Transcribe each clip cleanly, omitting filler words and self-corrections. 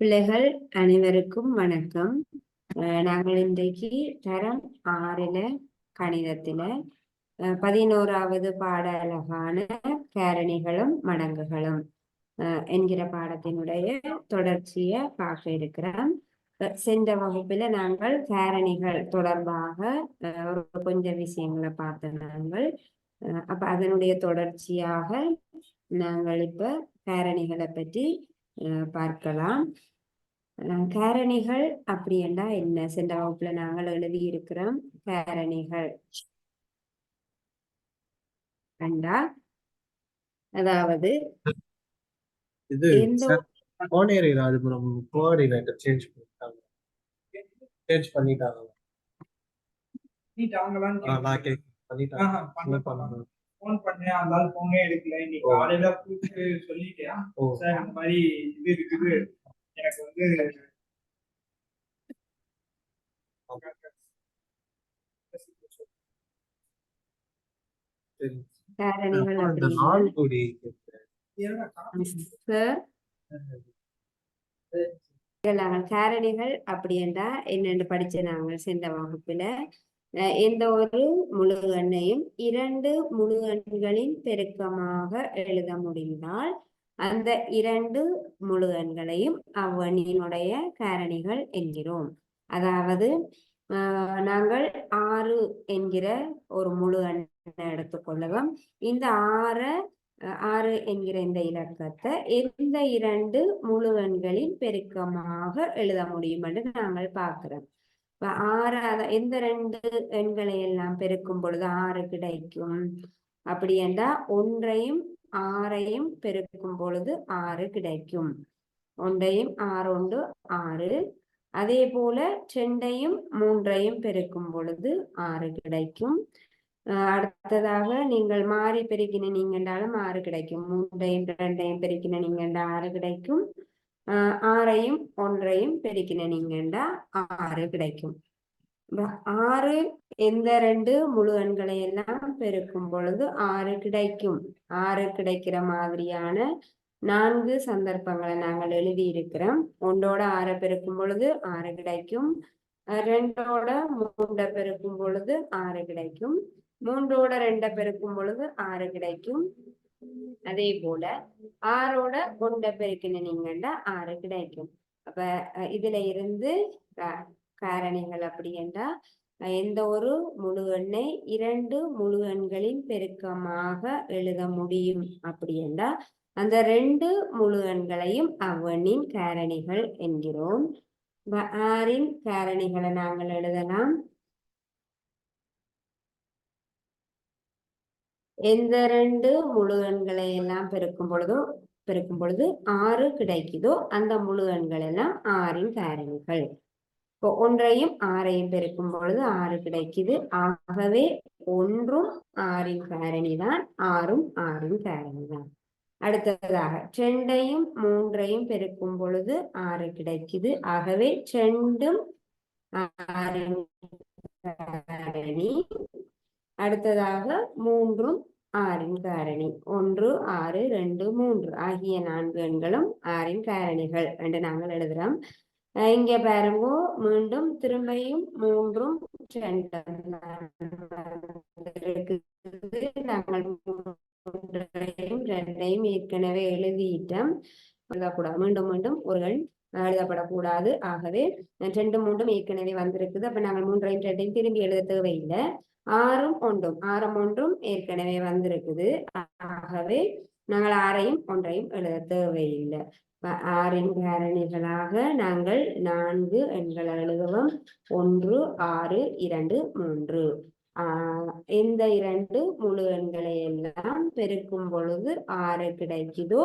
பிள்ளைகள் அனைவருக்கும் வணக்கம். நாங்கள் இன்றைக்கு தரம் 6ல கணிதத்தில 11வது பாட அழகான காரணிகளும் மடங்குகளும் என்கிற பாடத்தினுடைய தொடர்ச்சியை பார்க்க இருக்கிறோம். சென்ற வகுப்பில் நாங்கள் காரணிகள் தொடர்பாக கொஞ்சம் விஷயங்களை பார்த்த நாங்கள். அப்ப அதனுடைய தொடர்ச்சியாக நாங்கள் இப்ப காரணிகளை பற்றி பார்க்கலாம். காரணிகள் அப்படி என்றா என்ன? சென்ற வகுப்புல நாங்கள் எழுதி இருக்கிறோம். காரணிகள் கண்டா, அதாவது இது ராஜபுரம் கோஆர்டினேட்டர் சேஞ்ச் பண்ணிட்டாங்க. போன் பண்ணேன், அதனால போனே எடுக்கல. இன்னைக்கு காலையில கூப்பிட்டு சொல்லிட்டேன் சார், இந்த மாதிரி இது இருக்குது, எனக்கு வந்து காரணிகள் காரணிகள் அப்படி என்றா என்னென்று படிச்ச நாங்கள் சென்ற வகுப்புல எந்த ஒரு முழு எண்ணையும் 2 முழு எண்களின் பெருக்கமாக எழுத முடிந்தால் அந்த 2 முழு எண்களையும் அவ்வெண்ணினுடைய காரணிகள் என்கிறோம். அதாவது நாங்கள் 6 என்கிற ஒரு முழு எண்ணை எடுத்துக்கொள்ளுவோம். இந்த 6 என்கிற இந்த இலக்கத்தை எந்த 2 முழு எண்களின் பெருக்கமாக எழுத முடியும் என்று நாங்கள் பார்க்கிறோம். எந்த 2 எண்களை எல்லாம் பெருக்கும் பொழுது 6 கிடைக்கும் அப்படி என்றால் 1ஐயும் 6ஐயும் பெருக்கும் பொழுது 6 கிடைக்கும். 1ஐயும் 6 6. அதே போல 2ஐயும் 3ஐயும் பெருக்கும் பொழுது 6 கிடைக்கும். அடுத்ததாக நீங்கள் மாறி பெருக்கின நீங்கண்டாலும் 6 கிடைக்கும். 3ஐயும் 2ஐயும் பெருக்கின நீங்கண்டா 6 கிடைக்கும். 6ஐயும் 1ஐயும் பெருக்கின நீங்கண்டா 6 கிடைக்கும். 6 எந்த 2 முழு எண்களை எல்லாம் பெருக்கும் பொழுது 6 கிடைக்கும். 6 கிடைக்கிற மாதிரியான 4 சந்தர்ப்பங்களை நாங்கள் எழுதி இருக்கிறோம். 1ஓட 6 பெருக்கும் பொழுது 6 கிடைக்கும். 2ஓட 3 பெருக்கும் பொழுது 6 கிடைக்கும். 3ஓட 2 பெருக்கும் பொழுது 6 கிடைக்கும். அதே போல 6ஓட 1 பெருக்கின நீங்கண்டா 6 கிடைக்கும். அப்ப இதுல இருந்து காரணிகள் அப்படி என்றால் எந்த ஒரு முழு எண்ணை 2 முழு எண்களின் பெருக்கமாக எழுத முடியும் அப்படி என்றால் அந்த 2 முழு எண்களையும் அவ்வெண்ணின் காரணிகள் என்கிறோம். 6இன் காரணிகளை நாங்கள் எழுதலாம். எந்த 2 முழு எண்களை எல்லாம் பெருக்கும் பொழுது 6 கிடைக்குதோ அந்த முழு எண்கள் எல்லாம் 6இன் காரணிகள். இப்போ 1ஐயும் 6ஐயும் பெருக்கும் பொழுது 6 கிடைக்குது. ஆகவே 1ம் 6இன் காரணி தான், 6ம் 6இன் காரணி தான். அடுத்ததாக 2ஐயும் 3ஐயும் பெருக்கும் பொழுது 6 கிடைக்குது. ஆகவே 2ம் 6இன் காரணி. அடுத்ததாக 3ம் 6இன் காரணி. 1 6 2 3 ஆகிய 4 எண்களும் 6இன் காரணிகள் என்று நாங்கள் எழுதுறோம். இங்க பாருங்க, மீண்டும் திரும்பியும் 3ம் 2 நாங்கள் 2ஐயும் ஏற்கனவே எழுதிட்டோம். எழுதக்கூடாது, மீண்டும் மீண்டும் ஒரு எண் எழுதப்படக்கூடாது. ஆகவே 2 3ம் ஏற்கனவே வந்திருக்குது. அப்ப நாங்கள் 3ஐயும் 2ஐயும் திரும்பி எழுத தேவையில்லை. 6ம் 1ம் ஏற்கனவே வந்திருக்குது. ஆகவே நாங்கள் 6ஐயும் 1ஐயும் எழுத தேவையில்லை. 6இன் காரணிகளாக நாங்கள் 4 எண்களை எழுதுவோம். 1 6 2 3. எந்த 2 முழு எண்களை எல்லாம் பெருக்கும் பொழுது 6 கிடைக்குதோ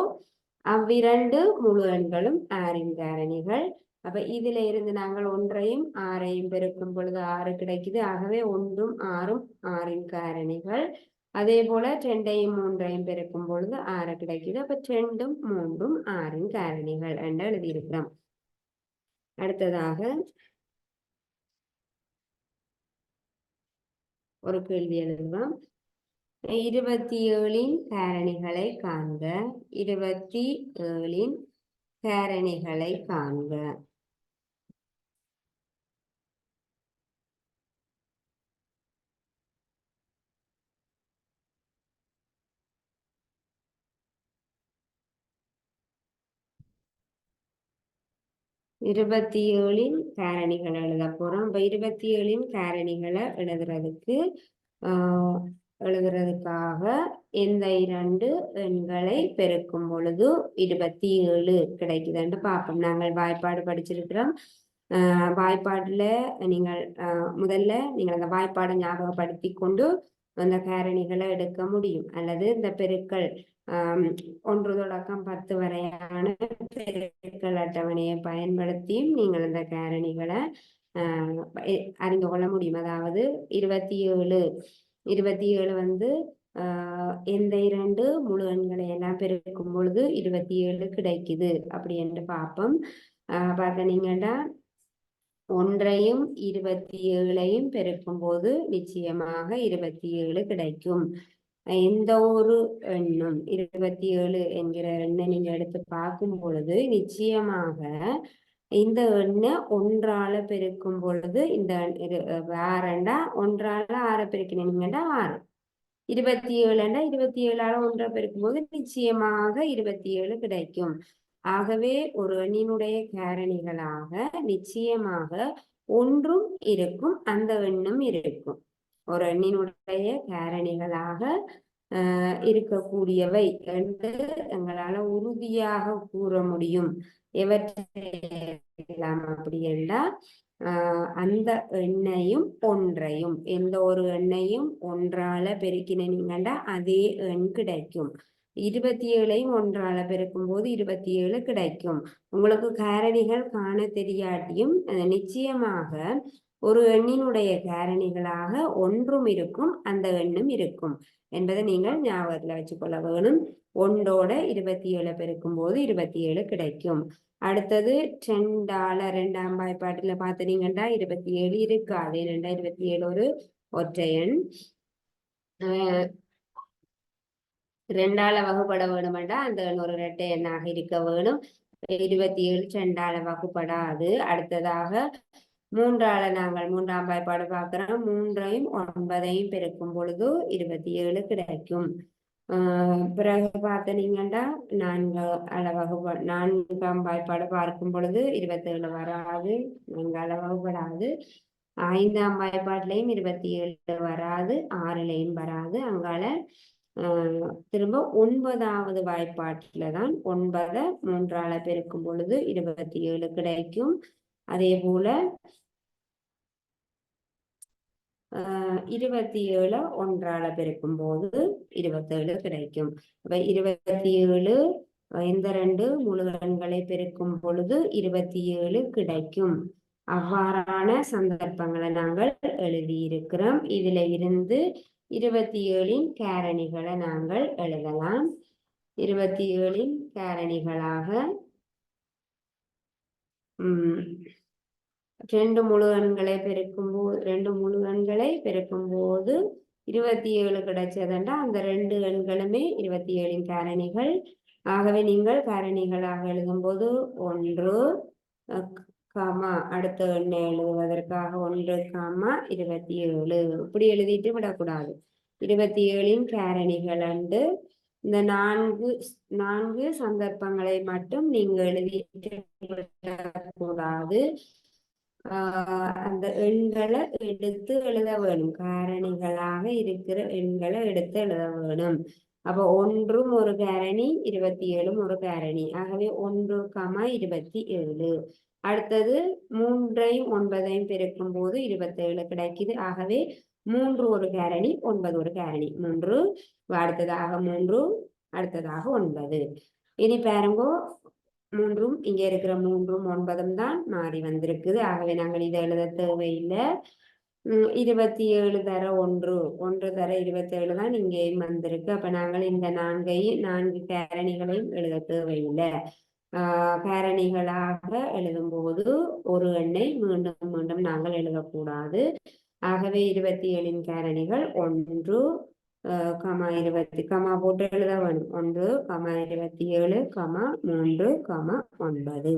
அவ்விரண்டு முழு எண்களும் 6இன் காரணிகள். அப்ப இதுல இருந்து நாங்கள் 1ஐயும் 6ஐயும் பெருக்கும் பொழுது 6 கிடைக்குது. ஆகவே 1ம் 6ம் 6இன் காரணிகள். அதே போல 2ஐயும் 3ஐயும் பெருக்கும் பொழுது 6 கிடைக்குது. அப்ப 2ம் 3ம் 6இன் காரணிகள் என்று எழுதியிருக்கிறோம். அடுத்ததாக ஒரு கேள்வி எழுதுவோம். 27இன் காரணிகளை காண்க. 27இன் காரணிகளை காண்க. இருபத்தி ஏழின் காரணிகளை எழுத போறோம். இப்ப 27 காரணிகளை எழுதுறதுக்காக எந்த இரண்டு எண்களை பெருக்கும் பொழுது 27 கிடைக்குதுன்னு பார்ப்போம். நாங்கள் வாய்ப்பாடு படிச்சிருக்கிறோம். வாய்ப்பாடுல நீங்கள் முதல்ல நீங்கள் அந்த வாய்ப்பாடை ஞாபகப்படுத்தி கொண்டு அந்த காரணிகளை எடுக்க முடியும். அல்லது இந்த பெருக்கல் 1 தொடக்கம் 10 வரையான பெருக்கல் அட்டவணையை பயன்படுத்தியும் நீங்கள் அந்த காரணிகளை அறிந்து கொள்ள முடியும். அதாவது 27 வந்து எந்த இரண்டு முழு எண்களை எல்லாம் பெருக்கும் பொழுது 27 கிடைக்குது அப்படி என்று பார்ப்போம். பார்த்தீங்கன்னா 1ஐயும் 27ஐயும் பெருக்கும் போது நிச்சயமாக 27 கிடைக்கும். எந்த ஒரு எண்ணும் 27 என்கிற எண்ணை நீங்க எடுத்து பார்க்கும் பொழுது நிச்சயமாக இந்த எண்ணை 1ஆல பெருக்கும் பொழுது இந்த 6 1ஆல 6 பெருக்கினீங்கன்னா 6, 27 27ஆல 1 பெருக்கும் போது நிச்சயமாக 27 கிடைக்கும். ஆகவே ஒரு எண்ணினுடைய காரணிகளாக நிச்சயமாக ஒன்றும் இருக்கும், அந்த எண்ணும் இருக்கும். ஒரு எண்ணினுடைய காரணிகளாக இருக்கக்கூடியவை என்று எங்களால உறுதியாக கூற முடியும். எவற்றையெல்லாம் அப்படி என்றால் அந்த எண்ணையும் ஒன்றையும், எந்த ஒரு எண்ணையும் 1ஆல பெருக்கினீங்கன்னா அதே எண் கிடைக்கும். 27ஐயும் 1ஆல பெருக்கும் போது 27 கிடைக்கும். உங்களுக்கு காரணிகள் காண தெரியாட்டியும் நிச்சயமாக ஒரு எண்ணினுடைய காரணிகளாக ஒன்றும் இருக்கும், அந்த எண்ணும் இருக்கும் என்பதை நீங்கள் ஞாபகத்துல வச்சுக்கொள்ள வேணும். 1ஓட 27 பெருக்கும் போது 27 கிடைக்கும். அடுத்தது 2ஆல 2ஆம் வாய்ப்பாட்டுல பார்த்தீங்கன்னா 27 இருக்காது. 27 ஒரு ஒற்றையன். 2ஆல வகுப்பட வேணுமெண்டா அந்த எண் ஒரு இரட்டை எண்ணாக இருக்க வேணும். 27 2ஆல வகுப்படாது. அடுத்ததாக 3ஆல நாங்கள் 3ஆம் வாய்ப்பாடு பார்க்கிறோம். 3ஐயும் 9ஐயும் பெருக்கும் பொழுது 27 கிடைக்கும். பிறகு பார்த்தீங்கன்னா 4ஆம் வாய்ப்பாடு பார்க்கும் பொழுது 27 வராது, 4ஆல வகுப்படாது. 5ஆம் வாய்ப்பாட்டிலையும் 27 வராது, 6லையும் வராது. அங்கால திரும்ப 9ஆவது வாய்ப்பாட்டில தான் 9ஐ 3ஆல பெருக்கும் பொழுது 27 கிடைக்கும். அதே போல 27 1ஆல பெருக்கும் போது 27 கிடைக்கும். அப்ப 27 எந்த ரெண்டு முழு எண்களை பெருக்கும் பொழுது 27 கிடைக்கும். அவ்வாறான சந்தர்ப்பங்களை நாங்கள் எழுதியிருக்கிறோம். இதுல இருந்து 27இன் காரணிகளை நாங்கள் எழுதலாம். 27இன் காரணிகளாக 2 முழு எண்களை பெருக்கும் போது 27 கிடைச்சதுண்டா அந்த 2 எண்களுமே 27இன் காரணிகள். ஆகவே நீங்கள் காரணிகளாக எழுதும் போது 1, அடுத்த எண்ணை எழுதுவதற்காக 1, 27 இப்படி எழுதிட்டு விடக்கூடாது. 27இன் காரணிகள் அண்டு இந்த 4 சந்தர்ப்பங்களை மட்டும் நீங்க எழுதிட்டு விடக்கூடாது. அந்த எண்களை எடுத்து எழுத வேணும். காரணிகளாக இருக்கிற எண்களை எடுத்து எழுத வேணும். அப்ப 1 ஒரு காரணி, 27 ஒரு காரணி. ஆகவே 1, 27. அடுத்தது 3ஐயும் 9ஐயும் பெருக்கும் போது 27 கிடைக்குது. ஆகவே 3 ஒரு காரணி, 9 ஒரு காரணி. 3 அடுத்ததாக 3, அடுத்ததாக 9. இனி பாருங்க, 3ம் இங்க இருக்கிற 3ம் 9ம் தான் மாறி வந்திருக்குது. ஆகவே நாங்கள் இதை எழுத தேவையில்லை. 27 தர 1 தர 27 தான் இங்கேயும் வந்திருக்கு. அப்ப நாங்கள் இந்த 4 காரணிகளையும் எழுத தேவையில்லை. காரணிகளாக எழுதும் போது ஒரு எண்ணை மீண்டும் மீண்டும் நாங்கள் எழுதக்கூடாது. ஆகவே 27இன் காரணிகள் 1, கமா 20 கமா போட்டு எழுத வேணும். 1, 27, 3, 9.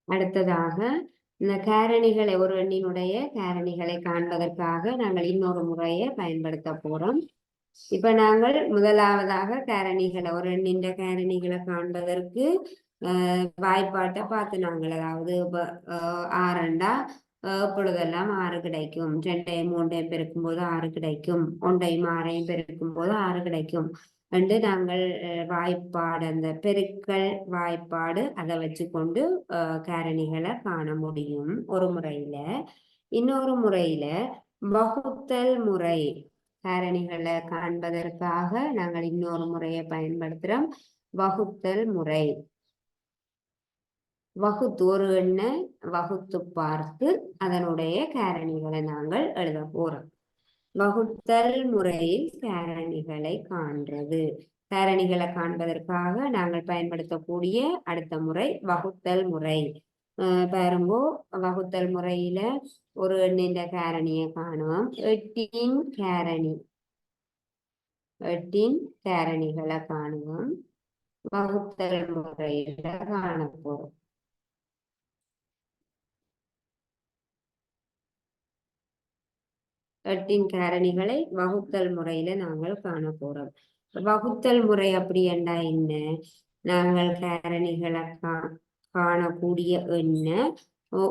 அடுத்ததாக இந்த காரணிகளை ஒரு எண்ணினுடைய காரணிகளை காண்பதற்காக நாங்கள் இன்னொரு முறையை பயன்படுத்த போறோம். இப்ப நாங்கள் முதலாவதாக காரணிகளை ஒரு எண்ணின் காரணிகளை காண்பதற்கு வாய்ப்பாட்டை பார்த்து நாங்கள் அதாவது ஆறண்டா இப்பொழுதெல்லாம் 6 கிடைக்கும், 2ஐயும் 3ஐயும் பெருக்கும் போது 6 கிடைக்கும், 1ஐயும் 6ஐயும் பெருக்கும் போது 6 கிடைக்கும் என்று நாங்கள் வாய்ப்பாடு அந்த பெருக்கல் வாய்ப்பாடு அதை வச்சு கொண்டு காரணிகளை காண முடியும் ஒரு முறையில. இன்னொரு முறையில வகுத்தல் முறை காரணிகளை காண்பதற்காக நாங்கள் இன்னொரு முறையை பயன்படுத்துறோம், வகுத்தல் முறை. வகுத்து ஒரு எண்ணை வகுத்து பார்த்து அதனுடைய காரணிகளை நாங்கள் எழுத போறோம். வகுத்தல் முறையில் காரணிகளை காண்றது. காரணிகளை காண்பதற்காக நாங்கள் பயன்படுத்தக்கூடிய அடுத்த முறை வகுத்தல் முறை. பாருங்கோ, வகுத்தல் முறையில ஒரு எண்ணின் காரணியை காணுவோம். 8 காரணி, 8 காரணிகளை காணுவோம். வகுத்தல் முறையில காணப்போறோம். 8 காரணிகளை வகுத்தல் முறையில நாங்கள் காண போறோம். வகுத்தல் முறை அப்படி என்றா என்ன? நாங்கள் காரணிகளை காணக்கூடிய எண்ணை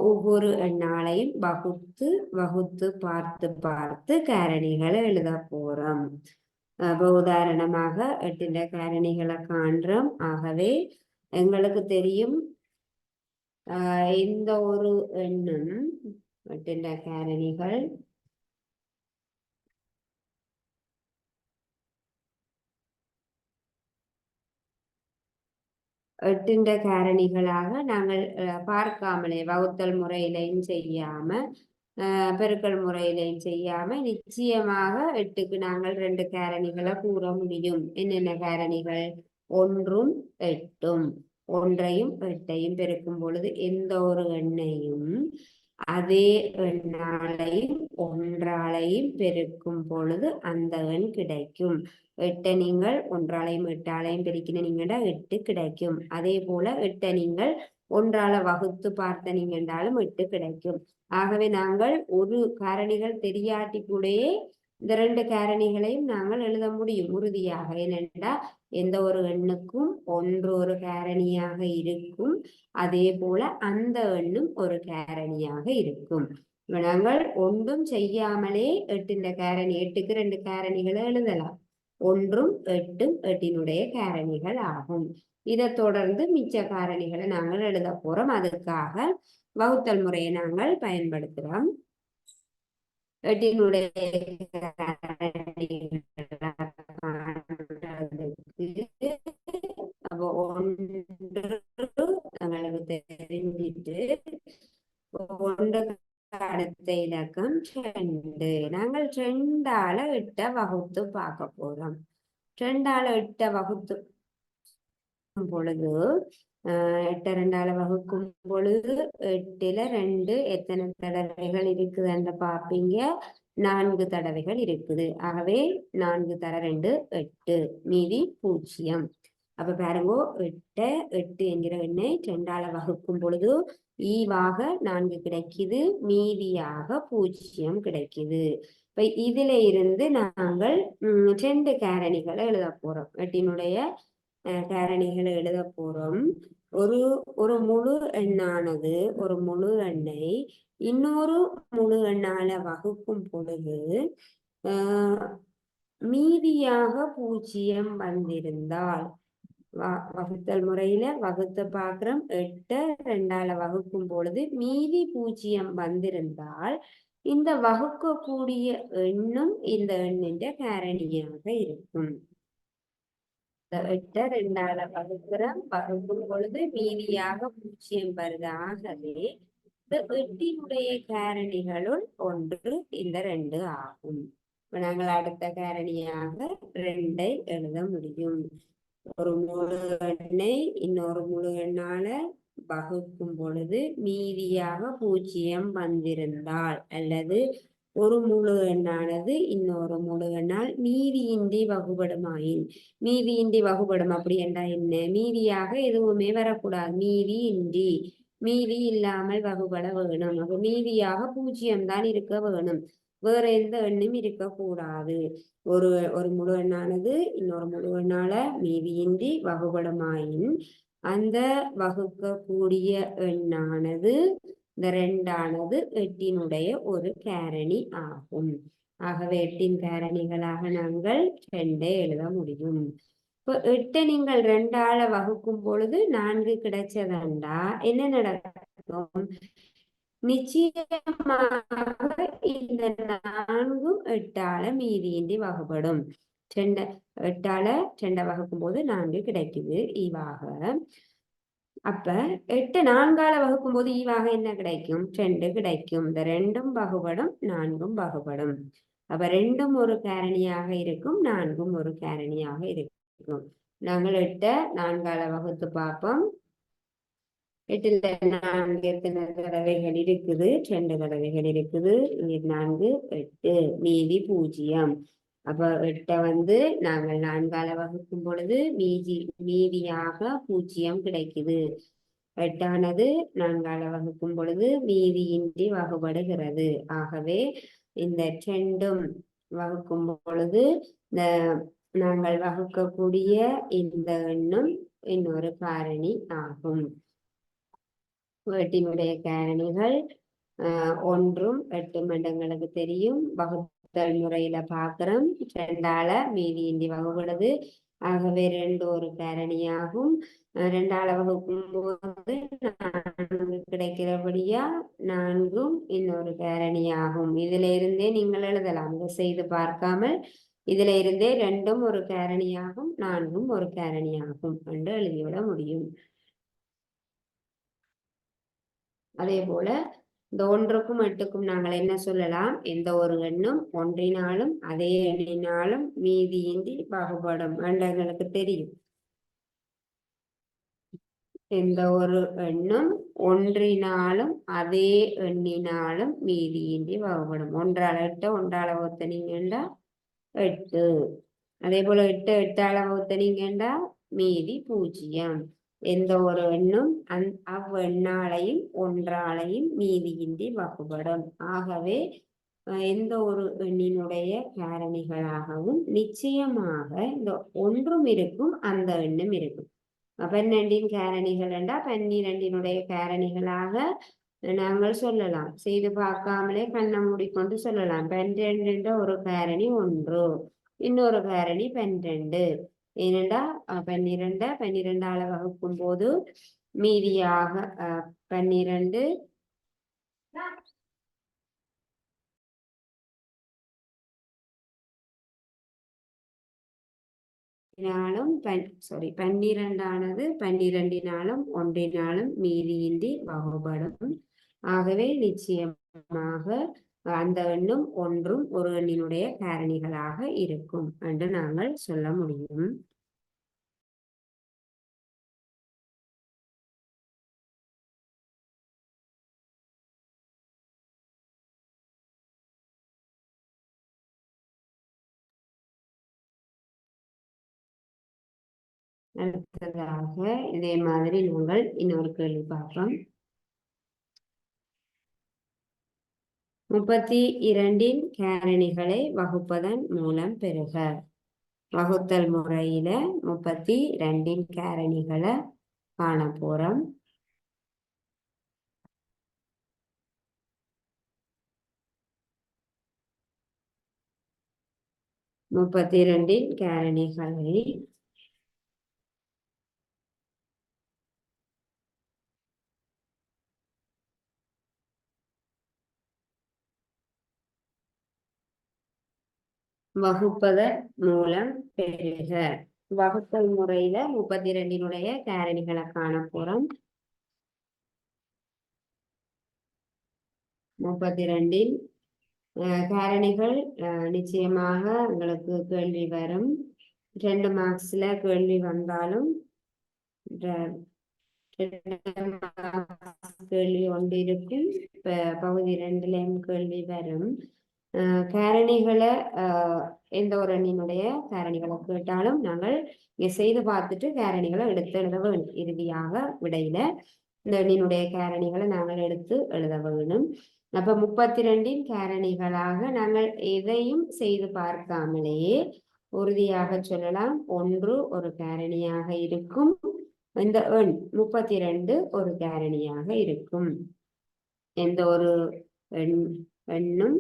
ஒவ்வொரு எண்ணாலையும் வகுத்து வகுத்து பார்த்து பார்த்து காரணிகளை எழுத போறோம். உதாரணமாக 8 காரணிகளை காண்றோம். ஆகவே எங்களுக்கு தெரியும் இந்த ஒரு எண்ணும் 8 காரணிகள் 8 காரணிகளாக நாங்கள் பார்க்காமலே வகுத்தல் முறையிலையும் செய்யாம பெருக்கல் முறையிலையும் செய்யாம நிச்சயமாக 8க்கு நாங்கள் 2 காரணிகளை கூற முடியும். என்னென்ன காரணிகள்? 1ம் 8ம். 1ஐயும் 8ஐயும் பெருக்கும் பொழுது எந்த ஒரு எண்ணையும் அதே எண்ணாலையும் 1ஆலையும் பெருக்கும் பொழுது அந்த எண் கிடைக்கும். 8ஐ நீங்கள் 1ஆலையும் 8ஆலையும் பெருக்கினீங்கன்னா 8 கிடைக்கும். அதே போல 8ஐ நீங்கள் 1ஆல வகுத்து பார்த்த நீங்கன்றாலும் 8 கிடைக்கும். ஆகவே நாங்கள் ஒரு காரணிகள் தெரியாட்டி கூடயே இந்த 2 காரணிகளையும் நாங்கள் எழுத முடியும் உறுதியாக. ஏனென்றா எந்த ஒரு எண்ணுக்கும் 1 ஒரு காரணியாக இருக்கும், அதே போல அந்த எண்ணும் ஒரு காரணியாக இருக்கும். நாங்கள் ஒன்றும் செய்யாமலே 8 காரணி 8க்கு 2 காரணிகளை எழுதலாம். 1ம் 8ம் 8னுடைய காரணிகள் ஆகும். இதை தொடர்ந்து மிச்ச காரணிகளை நாங்கள் எழுத போறோம். அதுக்காக வகுத்தல் முறையை நாங்கள் பயன்படுத்துறோம். 8னுடைய அப்போ 1 எங்களுக்கு தெரிஞ்சிட்டு 1 அடுத்த இலக்கம் 2. நாங்கள் 2ஆல 8 வகுத்து பார்க்க போறோம். 2ஆல 8 வகுத்து பொழுது 8 2ஆல வகுக்கும் பொழுது 8ல 2 எத்தனை தடவைகள் இருக்குதுன்னு பார்ப்பீங்க. 4 தடவைகள் இருக்குது. ஆகவே 4 தர 2 8, மீதி 0. அப்ப பாருங்க, 8 என்கிற எண்ணை 2ஆல வகுக்கும் பொழுது ஈவாக 4 கிடைக்குது, மீதியாக 0 கிடைக்குது. இப்ப இதுல இருந்து நாங்கள் 2 காரணிகளை எழுத போறோம். 8னுடைய காரணிகளை எழுத போறோம். ஒரு முழு எண்ணானது ஒரு முழு எண்ணை இன்னொரு முழு எண்ணால வகுக்கும் பொழுது மீதியாக 0 வந்திருந்தால் வகுத்தல் முறையில வகுத்து பார்க்கிறோம். 8 2ஆல வகுக்கும் பொழுது மீதி 0 வந்திருந்தால் இந்த வகுக்கக்கூடிய எண்ணும் இந்த எண்ணின் காரணியாக இருக்கும். 8 2ஆல வகுக்கிறோம். வகுக்கும் பொழுது மீதியாக 0 வருது. ஆகவே எட்டினுடைய காரணிகளுள் ஒன்று இந்த 2 ஆகும். நாங்கள் அடுத்த காரணியாக 2ஐ எழுத முடியும். ஒரு முழு எண்ணை இன்னொரு முழு எண்ணால வகுக்கும் பொழுது மீதியாக 0 வந்திருந்தால் அல்லது ஒரு முழு எண்ணானது இன்னொரு முழு எண்ணால் மீதியின்றி வகுபடுமாயின், மீதியின்றி வகுபடும் அப்படி என்றால் என்ன? மீதியாக எதுவுமே வரக்கூடாது. மீதி இல்லாமல் வகுபட வேணும். அப்ப மீதியாக 0 தான் இருக்க வேணும். வேற எந்த எண்ணும் இருக்கக்கூடாது. ஒரு முழு எண்ணானது இன்னொரு முழு எண்ணால மீதியின்றி வகுபடுமாயின் அந்த வகுக்கக்கூடிய எண்ணானது இந்த 2ஆனது எட்டினுடைய ஒரு காரணி ஆகும். ஆகவே எட்டின் காரணிகளாக நாங்கள் 2ஐ எழுத முடியும். இப்போ 8 நீங்கள் 2ஆல வகுக்கும் பொழுது 4 கிடைச்சதண்டா என்ன நடக்கும்? நிச்சயமாக இந்த 4ம் 8ஆல மீதியின்றி வகுப்படும். 8ஆல 2 வகுக்கும் போது 4 கிடைக்குது ஈவாக. அப்ப 8 4ஆல வகுக்கும் போது ஈவாக என்ன கிடைக்கும்? 2 கிடைக்கும். இந்த 2ம் வகுபடும், 4ம் வகுபடும். அப்ப 2ம் ஒரு காரணியாக இருக்கும், 4ம் ஒரு காரணியாக இருக்கும். நாங்கள் 8 4ஆல வகுத்து பார்ப்போம். 8ல் 4 எத்தனை தடவைகள் இருக்குது? 2 தடவைகள் இருக்குது. 4 8 மீதி 0. அப்ப 8 நாங்கள் 4ஆல வகுக்கும் பொழுது மீதியாக 0 கிடைக்குது. 8ஆனது 4ஆல வகுக்கும் பொழுது மீதியின்றி வகுபடுகிறது. ஆகவே இந்த 2ம் வகுக்கும் பொழுது நாங்கள் வகுக்கக்கூடிய இந்த எண்ணும் இன்னொரு காரணி ஆகும். எட்டினுடைய காரணிகள் 1ம் 8ம் எங்களுக்கு தெரியும். வகுத்தல் முறையில பார்க்கிறோம். 2ஆல மீதியின்றி வகுப்படுது. ஆகவே 2 ஒரு காரணியாகும். 2ஆல வகுக்கும் போது 4 கிடைக்கிறபடியா 4ம் இன்னொரு காரணியாகும். இதுல இருந்தே நீங்கள் எழுதலாம். இதை செய்து பார்க்காமல் இதுல இருந்தே 2ம் ஒரு காரணியாகும், 4ம் ஒரு காரணியாகும் என்று எழுதிவிட முடியும். அதே போல இந்த 1க்கும் 8க்கும் நாங்கள் என்ன சொல்லலாம்? எந்த ஒரு எண்ணும் 1னாலும் அதே எண்ணினாலும் மீதியின்றி வகுபடும் என்று எங்களுக்கு தெரியும். எந்த ஒரு எண்ணும் 1னாலும் அதே எண்ணினாலும் மீதியின்றி வகுபடும். 1ஆல 8 1ஆல வகுத்தனீங்கண்டா 8. அதே போல 8 8ஆல வகுத்தனீங்கண்டா மீதி 0. எந்த ஒரு எண்ணும் அவ்வெண்ணாலையும் 1ஆலையும் மீதியின்றி வகுபடும். ஆகவே எந்த ஒரு எண்ணினுடைய காரணிகளாகவும் நிச்சயமாக இந்த 1ம் இருக்கும், அந்த எண்ணும் இருக்கும். 12ன் காரணிகள் என்றால் 12னுடைய காரணிகளாக நாங்கள் சொல்லலாம். செய்து பார்க்காமலே கண்ணை மூடிக்கொண்டு சொல்லலாம். 12 ஒரு காரணி 1, இன்னொரு காரணி 12. ஏனென்றா 12ஆல வகுக்கும் போது மீதியாக 12 12ஆனது 12னாலும் 1னாலும் மீதியின்றி வகுபடும். ஆகவே நிச்சயமாக அந்த எண்ணும் 1ம் ஒரு எண்ணினுடைய காரணிகளாக இருக்கும் என்று நாங்கள் சொல்ல முடியும். அடுத்ததாக இதே மாதிரி நாங்கள் இன்னொரு கேள்வி பார்ப்போம். 32ன் காரணிகளை வகுப்பதன் மூலம் பெறுக. வகுத்தல் முறையில 32ன் காரணிகளை காண போறோம். முப்பத்திரண்டின் காரணிகளை வகுப்பதன் மூலம் பெறுக. வகுத்தல் முறையில 32னுடைய காரணிகளை காண போறோம். 32 காரணிகள் நிச்சயமாக உங்களுக்கு கேள்வி வரும். 2 மார்க்ஸ்ல கேள்வி வந்தாலும் கேள்வி ஒன்று இருக்கும். பகுதி 2லயும் கேள்வி வரும். காரணிகளை எந்த ஒரு எண்ணினுடைய காரணிகளை கேட்டாலும் நாங்கள் இங்க செய்து பார்த்துட்டு காரணிகளை எடுத்து எழுத வேணும். இறுதியாக விடையில இந்த எண்ணினுடைய காரணிகளை நாங்கள் எடுத்து எழுத வேணும். அப்ப 32 காரணிகளாக நாங்கள் எதையும் செய்து பார்க்காமலேயே உறுதியாக சொல்லலாம் 1 ஒரு காரணியாக இருக்கும். இந்த எண் 32 ஒரு காரணியாக இருக்கும். எந்த ஒரு எண்ணும்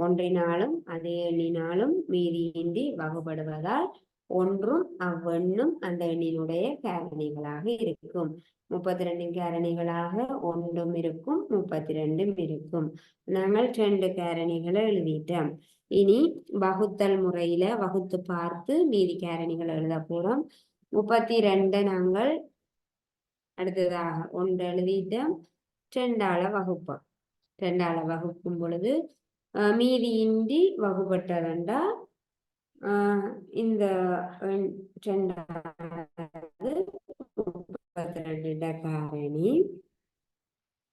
ஒன்றினாலும் அதே எண்ணினாலும் மீதியின்றி வகுபடுவதால் ஒன்றும் அவ்வெண்ணும் அந்த எண்ணினுடைய காரணிகளாக இருக்கும். 32 காரணிகளாக ஒன்றும் இருக்கும், 32 இருக்கும். நாங்கள் 2 காரணிகளை எழுதிட்டோம். இனி வகுத்தல் முறையில வகுத்து பார்த்து மீதி காரணிகளை எழுத போறோம். 32 நாங்கள் அடுத்ததாக 1 எழுதிட்டோம். 2ஆல வகுப்போம். 2ஆல வகுக்கும் பொழுது மீதியின்றி வகுப்பட்டதென்றா இந்த 32 காரணி.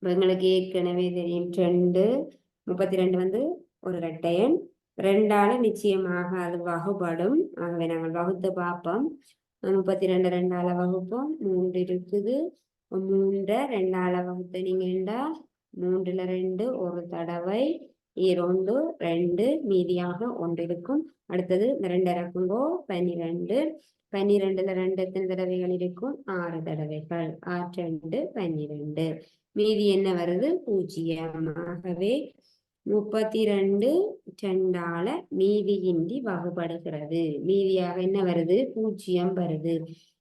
எங்களுக்கு ஏற்கனவே தெரியும் 32 வந்து ஒரு இரட்டையன். 2ஆல நிச்சயமாக அது வகுப்படும். ஆகவே நாங்கள் வகுத்து பார்ப்போம். 32 2ஆல வகுப்போம். 3 இருக்குது. 3 2ஆல வகுத்து நீங்கண்டா 3ல 2 ஒரு தடவை, 2 2 மீதியாக 1 இருக்கும். அடுத்தது இந்த 2 இறக்குங்கோ 12. 12ல 2 எத்தனை தடவைகள் இருக்கும்? 6 தடவைகள். 6 2 12. மீதி என்ன வருது? 0. ஆகவே 32 2ஆல மீதியின்றி வகுப்படுகிறது. மீதியாக என்ன வருது? 0 வருது.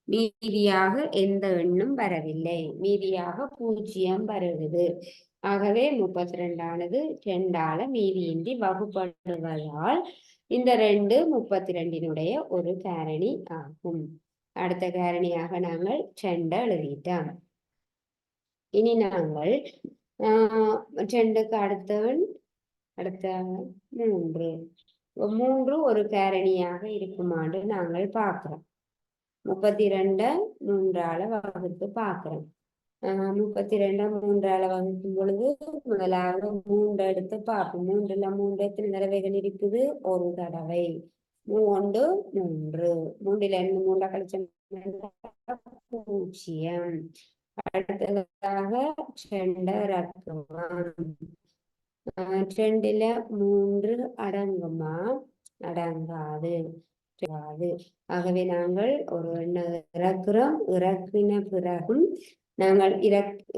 மீதியாக எந்த எண்ணும் வரவில்லை. மீதியாக 0 வருகிறது. ஆகவே 32ஆனது 2ஆல மீதியின்றி வகுப்படுவதால் இந்த 2 32னுடைய ஒரு காரணி ஆகும். அடுத்த காரணியாக நாங்கள் 2 எழுதிட்டோம். இனி நாங்கள் 2க்கு அடுத்த 3 ஒரு காரணியாக இருக்குமாறு நாங்கள் பார்க்கிறோம். 32 3ஆல வகுத்து பார்க்கிறோம். 32 3ஆல வகுக்கும் பொழுது முதலாவது 3 எடுத்து பார்ப்போம். 3ல 3 எத்தனை தடவைகள் இருக்குது? ஒரு தடவை. 3 3. 3ல 3 கழிச்சோம் 0. அடுத்ததாக 2 இறக்குவோம். 2ல 3 அடங்குமா? அடங்காது. ஆகவே நாங்கள் ஒரு எண்ணை இறக்குறோம். இறக்கின பிறகும் நாங்கள்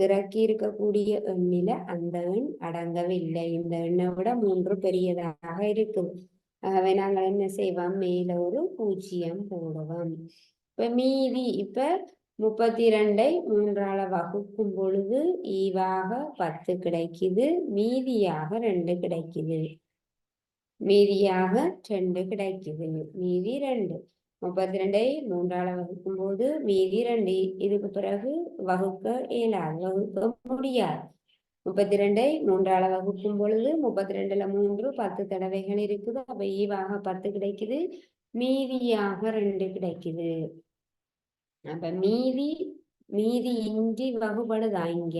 இறக்கி இருக்கக்கூடிய எண்ணில அந்த எண் அடங்கவில்லை. இந்த எண்ணை விட 3 பெரியதாக இருக்குது. ஆகவே நாங்கள் என்ன செய்வோம்? மேல ஒரு 0 போடுவோம். இப்ப மீதி 32ஐ 3ஆல வகுக்கும் பொழுது ஈவாக 10 கிடைக்குது. மீதியாக 2 கிடைக்குது. மீதியாக 2 கிடைக்குது. மீதி 2. 32ஐ 3ஆல வகுக்கும் போது மீதி 2. இதுக்கு பிறகு வகுக்க இயலாது, வகுக்க முடியாது. 32ஐ 3ஆல வகுக்கும் பொழுது 32ல 3 10 தடவைகள் இருக்குது. அப்ப ஈவாக 10 கிடைக்குது. மீதியாக 2 கிடைக்குது. அப்ப மீதி இன்றி வகுபடுதா? இங்க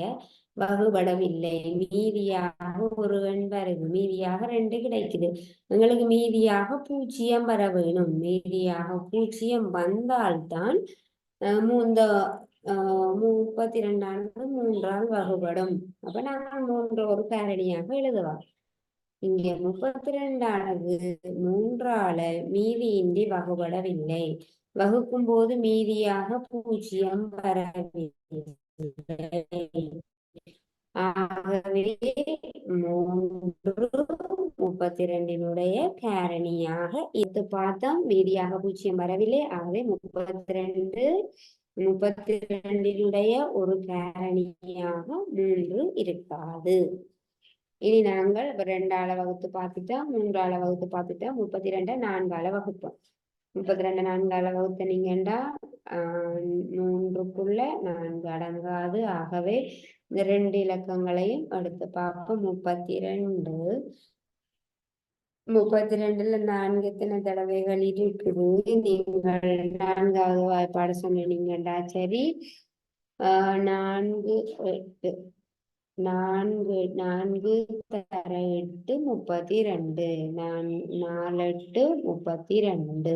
வகுபடவில்லை. மீதியாக ஒரு எண் வருது. மீதியாக 2 கிடைக்குது. எங்களுக்கு மீதியாக 0 வர வேணும். மீதியாக 0 வந்தால்தான் இந்த 32ஆனது 3ஆல் வகுபடும். அப்ப நாங்கள் 3 ஒரு காரணியாக எழுதுவோம். இங்கே 32ஆனது 3ஆல மீதியின்றி வகுபடவில்லை. வகுக்கும் போது மீதியாக 0 வரவில்லை. ஆகவே 3 32னுடைய காரணியாக எடுத்து பார்த்தோம். மீதியாக 0 வரவில்லை. ஆகவே 32னுடைய ஒரு காரணியாக 3 இருக்காது. இனி நாங்கள் 2ஆல வகுத்து பார்த்துட்டோம், 3ஆல வகுத்து பார்த்துட்டோம். 32 4ஆல வகுப்போம். 32 4ஆல வகுத்த நீங்கண்டா 3க்குள்ள 4 அடங்காது. ஆகவே இந்த 2 இலக்கங்களையும் எடுத்து பார்ப்போம். 32 32ல 4 எத்தனை தடவைகள் இருக்குது? நீங்கள் 4வது வாய்ப்பாடு சொன்னீங்கடா. சரி, 4 8 4 4 தர 8 32 4 8 32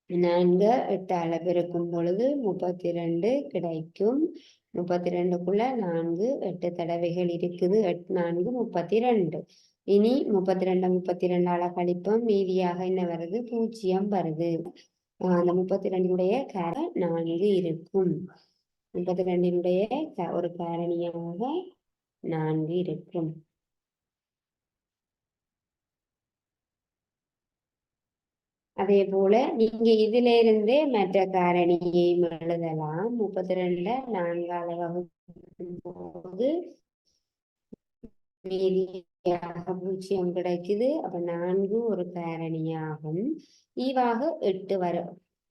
4 8 பெருக்கும் பொழுது 32 கிடைக்கும். 32க்குள்ள 4 8 தடவைகள் இருக்குது. 8 4 32. இனி 32 32ஆல கழிப்போம். மீதியாக என்ன வருது? 0 வருது. அந்த 32னுடைய 4 இருக்கும். 32னுடைய ஒரு காரணியாக 4 இருக்கும். அதே போல நீங்க இதுல இருந்தே மற்ற காரணியை எழுதலாம். 32ல 4ஆல வகுக்கும் போது மீதியாக 0 கிடைக்குது. அப்ப 4 ஒரு காரணியாகும். ஈவாக 8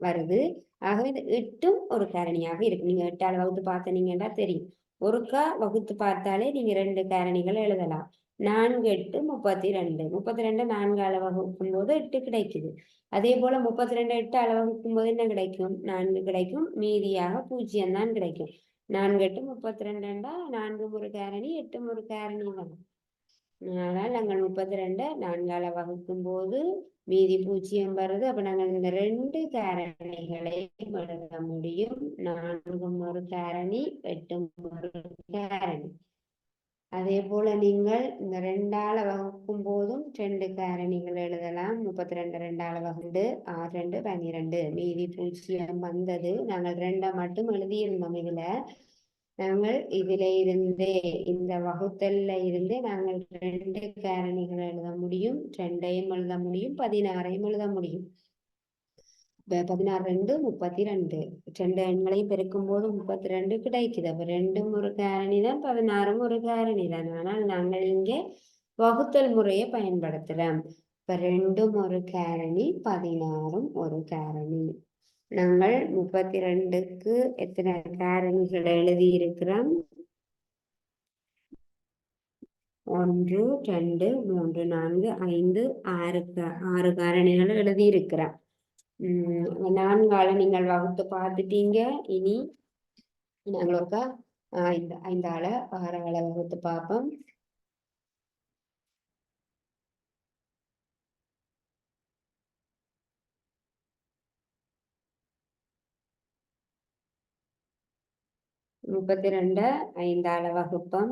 வருது. ஆகவே இந்த 8ம் ஒரு காரணியாக இருக்கு. நீங்க 8ஆல வகுத்து பார்த்தீங்கன்னா தெரியும். ஒருக்கா வகுத்து பார்த்தாலே நீங்க 2 காரணிகள் எழுதலாம். 4 8 32. 32 4ஆல வகுக்கும் போது 8 கிடைக்குது. அதே போல 32 8ஆல வகுக்கும் போது என்ன கிடைக்கும்? 4 கிடைக்கும். மீதியாக 0 தான் கிடைக்கும். 4 8 32 4 ஒரு காரணி, 8 ஒரு காரணி தான். அதனால் நாங்கள் 32 4ஆல வகுக்கும் போது மீதி 0 வருது. அப்ப நாங்கள் இந்த 2 காரணிகளை எழுத முடியும். 4 ஒரு காரணி, 8 ஒரு காரணி. அதே போல நீங்கள் இந்த 2ஆல வகுக்கும் போதும் 2 காரணிகள் எழுதலாம். 32 2ஆல வகுண்டு 6 2 12 மீதி 0 வந்தது. நாங்கள் 2 மட்டும் எழுதியிருந்தோம். நாங்கள் இருந்தே இந்த வகுத்தல்ல இருந்து நாங்கள் 2 காரணிகள் எழுத முடியும். 2ஐயும் எழுத முடியும், 16ஐயும் எழுத முடியும். 16 2 32. 2 எண்களையும் பெருக்கும் போது 32 கிடைக்குது. அப்ப 2ம் ஒரு காரணி தான், 16ம் ஒரு காரணி தான். ஆனால் நாங்கள் இங்கே வகுத்தல் முறையை பயன்படுத்தலாம். இப்ப 2ம் ஒரு காரணி, 16ம் ஒரு காரணி. நாங்கள் 32க்கு எத்தனை காரணிகள் எழுதி இருக்கிறோம்? 1 2 3 4 5 6 காரணிகள் எழுதி இருக்கிறோம். 4ஆல நீங்கள் வகுத்து பார்த்துட்டீங்க. இனி நாங்கள் ஒருக்கா 5ஆல 6ஆல வகுத்து பார்ப்போம். முப்பத்தி 5ஆல வகுப்போம்.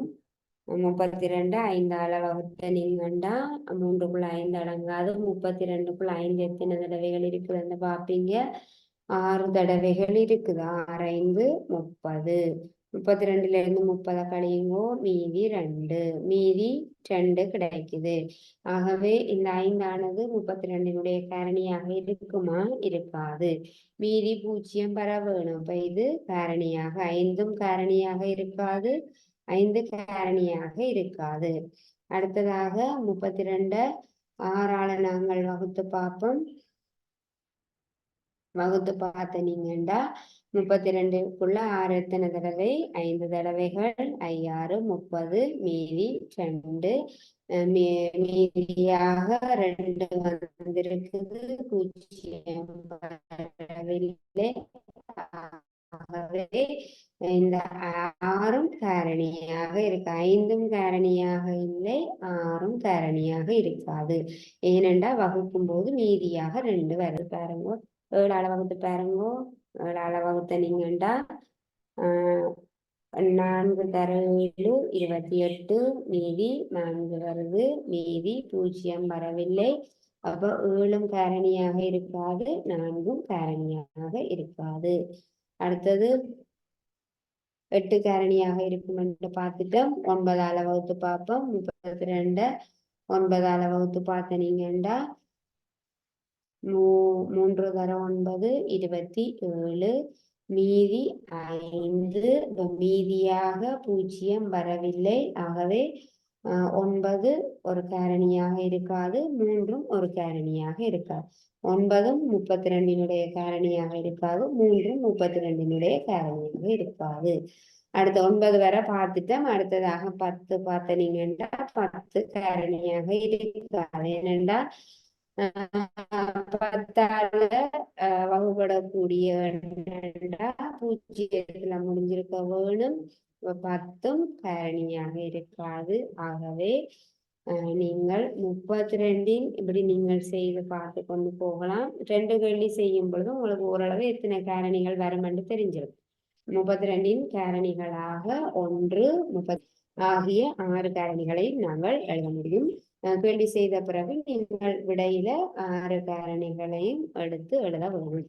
32 5ஆல வகுத்த நீங்கண்டா 3க்குள்ள 5 அடங்காது. 32க்குள்ள 5 எத்தனை தடவைகள் இருக்குதுன்னு பார்ப்பீங்க. 6 தடவைகள் இருக்குது. 6 5 30. 32ல இருந்து 30 கழியுங்கோ, மீதி 2. மீதி 2 கிடைக்குது. ஆகவே இந்த 5ஆனது 32னுடைய காரணியாக இருக்குமா? இருக்காது. மீதி 0 பெற வேணும். இப்ப இது காரணியாக 5ம் காரணியாக இருக்காது, 5 காரணியாக இருக்காது. அடுத்ததாக 32 6ஆல நாங்கள் வகுத்து பார்ப்போம். வகுத்து பார்த்த நீங்கண்டா 32க்குள்ள 6 எத்தனை தடவை? 5 தடவைகள். 5 6 30. மீதி 2. மீதியாக 2 வந்திருக்குது. 0 வரவில்லை. ஆகவே இந்த 6ம் காரணியாக இருக்கு. 5ம் காரணியாக இல்லை, 6ம் காரணியாக இருக்காது. ஏனென்றா வகுக்கும் போது மீதியாக 2 வருது. பாருங்க, 7ஆல வகுத்து பாருங்கோ. 7ஆல வகுத்த நீங்கண்டா 4 தர 7 28. மீதி 4 வருது. மீதி 0 வரவில்லை. அப்ப 7ம் காரணியாக இருக்காது, 4ம் காரணியாக இருக்காது. அடுத்தது 8 காரணியாக இருக்கும் என்று பார்த்துட்டோம். 9ஆல வகுத்து பார்ப்போம். 32 9ஆல வகுத்து பார்த்த நீங்கண்டா 3 தர 9 27. மீதி 5. மீதியாக 0 வரவில்லை. ஆகவே 9 ஒரு காரணியாக இருக்காது, 3 ஒரு காரணியாக இருக்காது. 9 32 காரணியாக இருக்காது, 3 32 காரணியாக இருக்காது. அடுத்த 9 வரை பார்த்துட்டோம். அடுத்ததாக 10 பார்த்தீங்கன்னா 10 காரணியாக இருக்காது. ஏனென்றா 10ஆல வகுப்படக்கூடிய 0 முடிஞ்சிருக்க வேணும். 10ம் காரணியாக இருக்காது. ஆகவே நீங்கள் 32 இப்படி நீங்கள் செய்து பார்த்து கொண்டு போகலாம். 2 கேள்வி செய்யும் பொழுது உங்களுக்கு ஓரளவு எத்தனை காரணிகள் வரும் என்று தெரிஞ்சிடும். 32 காரணிகளாக 1, 30 ஆகிய 6 காரணிகளை நாங்கள் எழுத முடியும். கேள்வி செய்த பிறகு நீங்கள் விடையில 6 காரணிகளையும் எடுத்து எழுத வேண்டும்.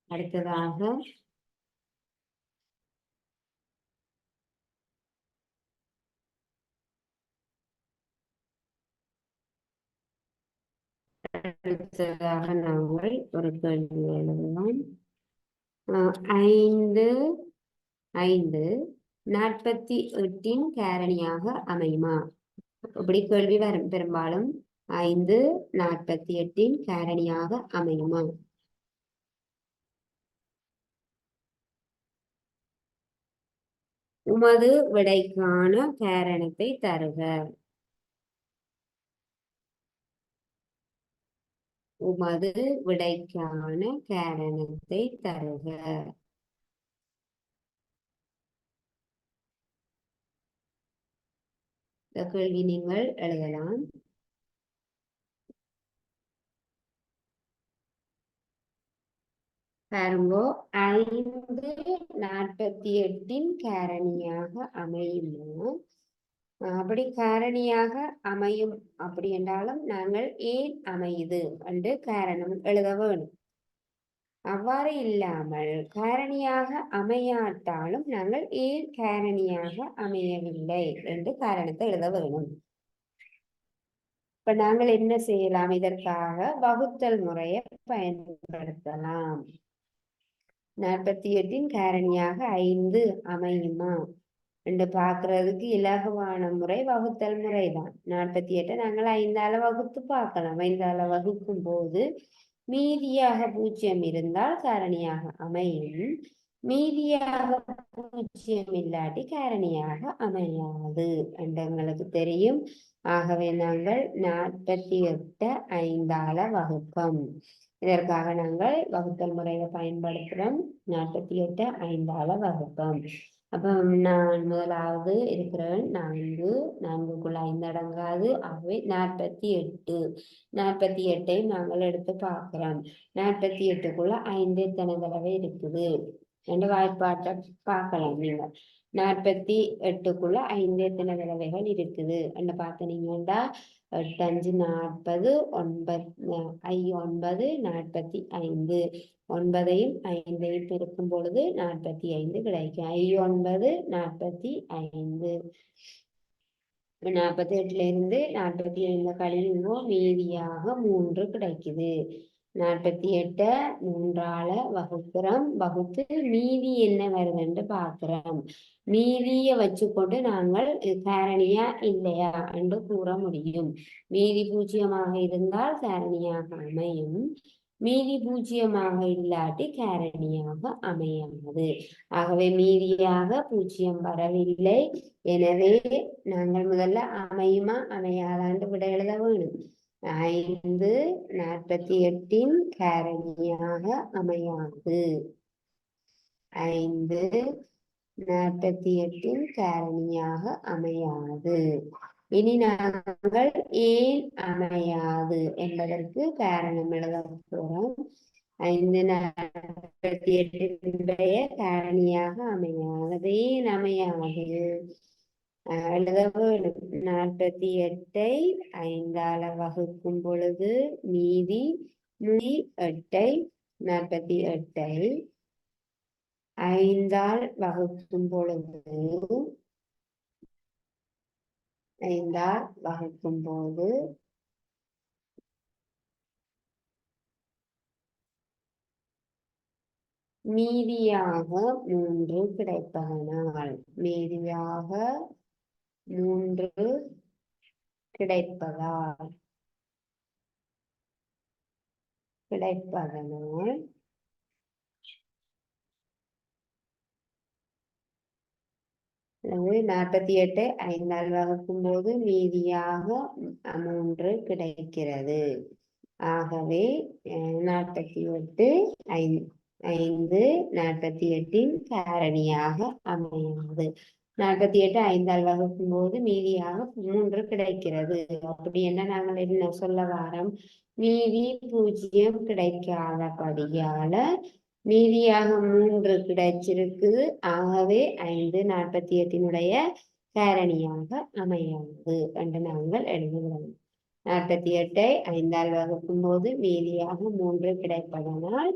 அடுத்ததாக நாங்கள் ஒரு கேள்வி எழுதலாம். 5 48 காரணியாக அமையுமா? இப்படி கேள்வி வரும். பெரும்பாலும் 5 48 காரணியாக அமையுமா? உமது விடைக்கான காரணத்தை தருக. உமது விடைக்கான காரணத்தை தருக. இந்த கேள்வி நீங்கள் எழுதலாம். பாருங்கோ, 5 48 காரணியாக அமையுமோ? அப்படி காரணியாக அமையும் அப்படி என்றாலும் நாங்கள் ஏன் அமையுது என்று காரணம் எழுத வேணும். அவ்வாறு இல்லாமல் காரணியாக அமையாட்டாலும் நாங்கள் ஏன் காரணியாக அமையவில்லை என்று காரணத்தை எழுத வேணும். இப்ப நாங்கள் என்ன செய்யலாம்? இதற்காக வகுத்தல் முறையை பயன்படுத்தலாம். 48 காரணியாக 5 அமையுமா என்று பார்க்கறதுக்கு இலகுவான முறை வகுத்தல் முறைதான். 48 நாங்கள் 5ஆல வகுத்து பார்க்கலாம். 5ஆல வகுக்கும் போது மீதியாக 0 இருந்தால் காரணியாக அமையும். மீதியாக 0 இல்லாட்டி காரணியாக அமையாது என்று எங்களுக்கு தெரியும். ஆகவே நாங்கள் 48 5ஆல வகுப்போம். இதற்காக நாங்கள் வகுத்தல் முறையை பயன்படுத்துகிறோம். 48 5ஆல வகுப்போம். அப்ப நான் முதலாவது இருக்கிறேன் 4, 4க்குள்ள 5 அடங்காது. ஆகவே 48 48ஐ நாங்கள் எடுத்து பார்க்கிறோம். 48க்குள்ள 5 எத்தனை தடவை இருக்குது என்ற வாய்ப்பாட்டை பார்க்கலாம். நீங்க 48க்குள்ள 5 எத்தனை தடவைகள் இருக்குது என்று பார்த்தீங்கன்னா 8 5 40, 9 45. 9ஐயும் 5ஐயும் பெருக்கும் பொழுது 45 கிடைக்கும். 9 45. 48ல இருந்து 45 கழிவுவோம், மீதியாக 3 கிடைக்குது. 48 3ஆல வகுக்கிறோம். வகுத்து மீதி என்ன வருதுன்னு பார்க்கிறோம். மீதியை வச்சுக்கொண்டு நாங்கள் காரணியா இல்லையா என்று கூற முடியும். மீதி 0 இருந்தால் காரணியாக அமையும். மீதி 0 இல்லாட்டி காரணியாக அமையாது. ஆகவே மீதியாக 0 வரவில்லை. எனவே நாங்கள் முதல்ல அமையுமா அமையாதாண்டு விட எழுத வேணும். 5 48 காரணியாக அமையாது. 5 48 காரணியாக அமையாது. இனி நாங்கள் ஏன் அமையாது என்பதற்கு காரணம் எழுத போறோம். 5 48 காரணியாக அமையாது. ஏன் அமையாது எழுத வேண்டும். 48ஐ 5ஆல வகுக்கும் பொழுது மீதி 8ஐ 48ஐ 5ஆல் வகுக்கும் பொழுது 5ஆல் வகுக்கும் போது மீதியாக 3 கிடைப்பதனால் மீதியாக 3 கிடைப்பதனால் எனவே 48 5ஆல் வகுக்கும் போது மீதியாக 3 கிடைக்கிறது. ஆகவே 48 5 48இன் காரணியாக அமையாது. 48 5ஆல் வகுக்கும் போது மீதியாக 3 கிடைக்கிறது. அப்படி என்ன நாங்கள் என்ன சொல்ல வாரோம்? மீதி 0 கிடைக்காதபடியால மீதியாக 3 கிடைச்சிருக்குது. ஆகவே 5 48இனுடைய காரணியாக அமையாது என்று நாங்கள் எழுதுகிறோம். 48ஐ 5ஆல் வகுக்கும் போது மீதியாக 3 கிடைப்பதனால்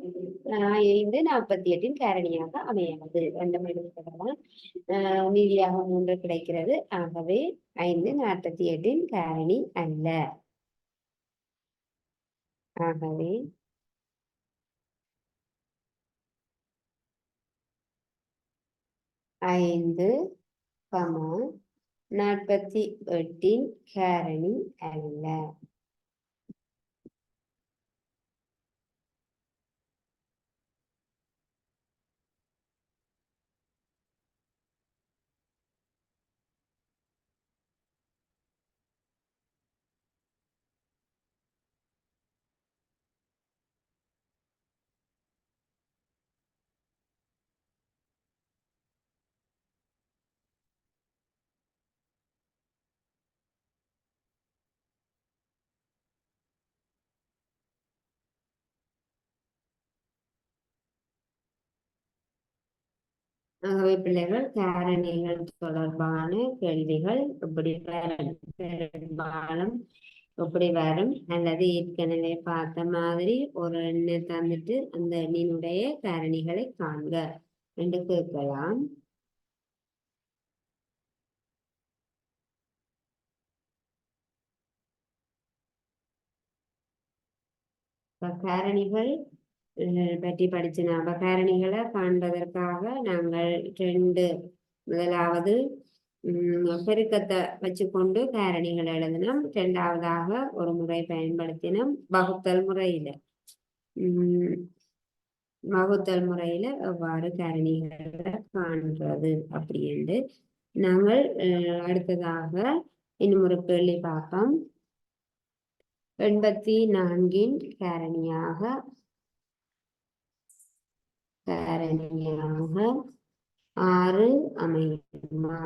5 48இன் காரணியாக அமையாது என்று எழுதப்படலாம். மீதியாக 3 கிடைக்கிறது. ஆகவே 5 48இன் காரணி அல்ல. ஆகவே 5, 48இன் காரணி அல்ல. ஆகவே பிள்ளைகள் காரணிகள் தொடர்பான கேள்விகள் இப்படி பெரும்பாலும் எப்படி வரும், அல்லது ஏற்கனவே பார்த்த மாதிரி ஒரு எண்ணை தந்துட்டு அந்த எண்ணினுடைய காரணிகளை காண்க என்று கேட்கலாம். காரணிகள் பற்றி படிச்சன. காரணிகளை காண்பதற்காக நாங்கள் 2 முதலாவது பெருக்கத்தை வச்சுக்கொண்டு காரணிகள் எழுதினோம். 2ஆவதாக ஒரு முறை பயன்படுத்தினோம் வகுத்தல் முறையில. வகுத்தல் முறையில எவ்வாறு காரணிகளை காண்றது அப்படி என்று நாங்கள் அடுத்ததாக இன்னும் ஒரு கேள்வி பார்ப்போம். 84இன் காரணியாக 6 அமையுமா?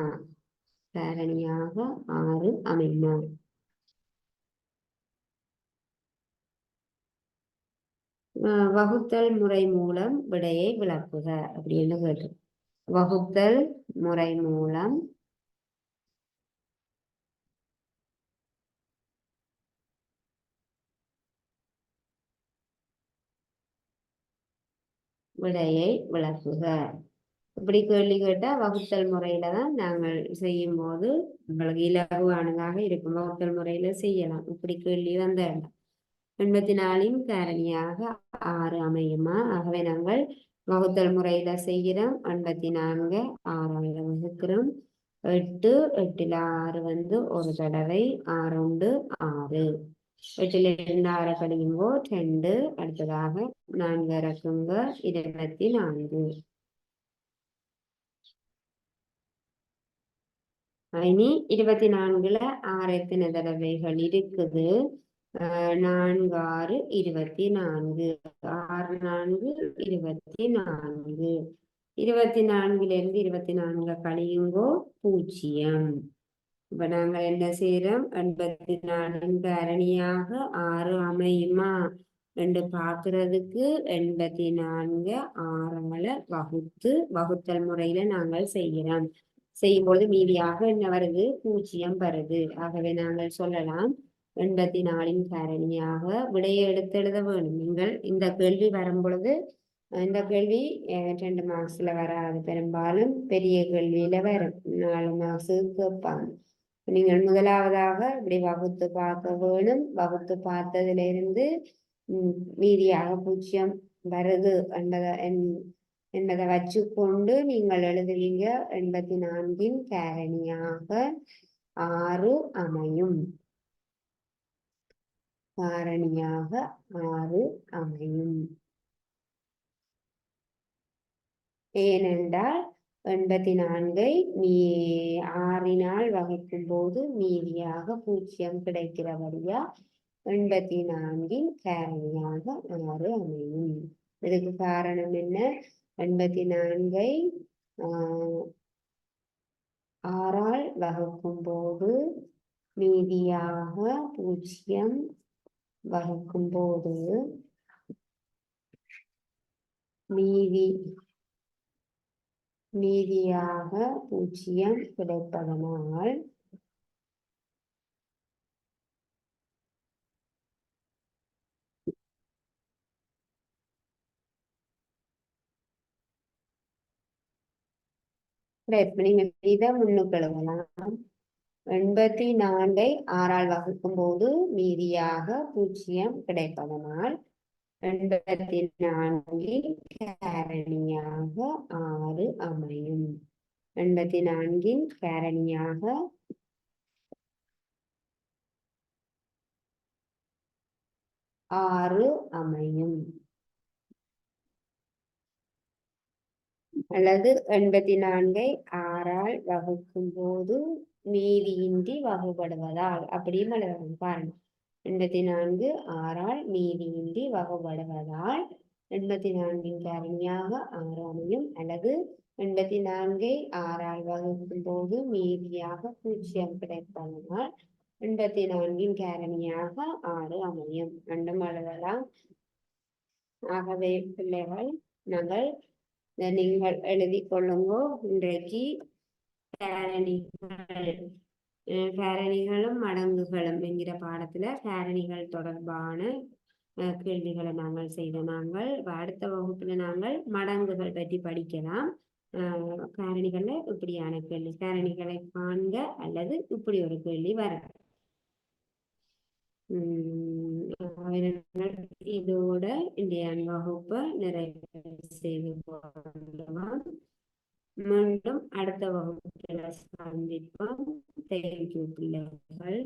காரணியாக 6 அமையுமா? வகுத்தல் முறை மூலம் விடையை விளக்குக அப்படின்னு கேட்டு. வகுத்தல் முறை மூலம் விடையை விளக்குக. இப்படி கேள்வி கேட்டா வகுத்தல் முறையில தான் நாங்கள் செய்யும் போது உங்களுக்கு இலகுவானதாக இருக்கும். வகுத்தல் முறையில செய்யலாம். இப்படி கேள்வி வந்த 84இன் காரணியாக 6 அமையுமா? ஆகவே நாங்கள் வகுத்தல் முறையில செய்கிறோம். 84 6ஆல் வகுக்கிறோம். 8 8ல் 6 வந்து ஒரு தடவை. 6 உண்டு 6. 8ல் 2 6 கழியும்போ 2. அடுத்ததாக 4 இறக்குங்க 24. இனி 24ல 6 எத்தனை தடவைகள் இருக்குது? 4 6 24. 6 4 24. 24லிருந்து 24 கழியுங்கோ 0. இப்ப நாங்கள் என்ன செய்யறோம்? 84இன் காரணியாக 6 அமையுமா என்று பார்க்கறதுக்கு 84 6ஆல வகுத்தல் முறையில நாங்கள் செய்கிறோம். செய்யும்போது மீதியாக என்ன வருது? 0 வருது. ஆகவே நாங்கள் சொல்லலாம் 84இன் காரணியாக விடையை எடுத்து எழுத வேண்டும். நீங்கள் இந்த கேள்வி வரும் பொழுது, இந்த கேள்வி 2 மார்க்ஸ்ல வராது. பெரும்பாலும் பெரிய கேள்வியில வரும். 4 மார்க்ஸுக்கு கேட்பாங்க. நீங்கள் முதலாவதாக இப்படி வகுத்து பார்க்க வேணும். வகுத்து பார்த்ததிலிருந்து மீதியாக 0 வருது என்பதை வச்சுக்கொண்டு நீங்கள் எழுதுவீங்க. 84 காரணியாக 6 அமையும். காரணியாக 6 அமையும். ஏனென்றால் 84 6 வகுக்கும் போது மீதியாக 0 கிடைக்கிறபடியா 84 காரணியாக 6 அமையும். இதுக்கு காரணம் என்ன? 84 6 வகுக்கும் போது மீதியாக 0 வகுக்கும் போது மீதியாக 0 கிடைப்பதனால் நீங்க இதை முன்னுக்கு எழுதலாம். 84 6 வகுக்கும் போது மீதியாக 0 கிடைப்பதனால் 84 காரணியாக 6 அமையும். 84 காரணியாக 6 அமையும். அல்லது 84 6 வகுக்கும் போது மீதியின்றி வகுபடுவதால் அப்படியும் எழுதலாம். பாருங்க, 84 6 மீதியின்றி வகுபடுவதால் 84 காரணியாக 6 அமையும். அல்லது 84 6 வகுக்கும் போது மீதியாக 0 கிடைப்பதனால் 84 காரணியாக 6 அமையும். ரெண்டும் எழுதலாம். ஆகவே பிள்ளைகள், நீங்கள் எழுதி கொள்ளுங்கோ. இன்றைக்கு காரணிகளும் மடங்குகளும் என்கிற பாடத்துல காரணிகள் தொடர்பான கேள்விகளை நாங்கள் நாங்கள் அடுத்த வகுப்புல நாங்கள் மடங்குகள் பற்றி படிக்கலாம். காரணிகள்ல இப்படியான கேள்வி, காரணிகளை காண்க அல்லது இப்படி ஒரு கேள்வி வர. இதோட இன்றைய வகுப்பை நிறைவு செய்து கொள்ளலாம். மீண்டும் அடுத்த வகுப்பில் சந்திப்போம். தேங்க்யூ பிள்ளைகள்.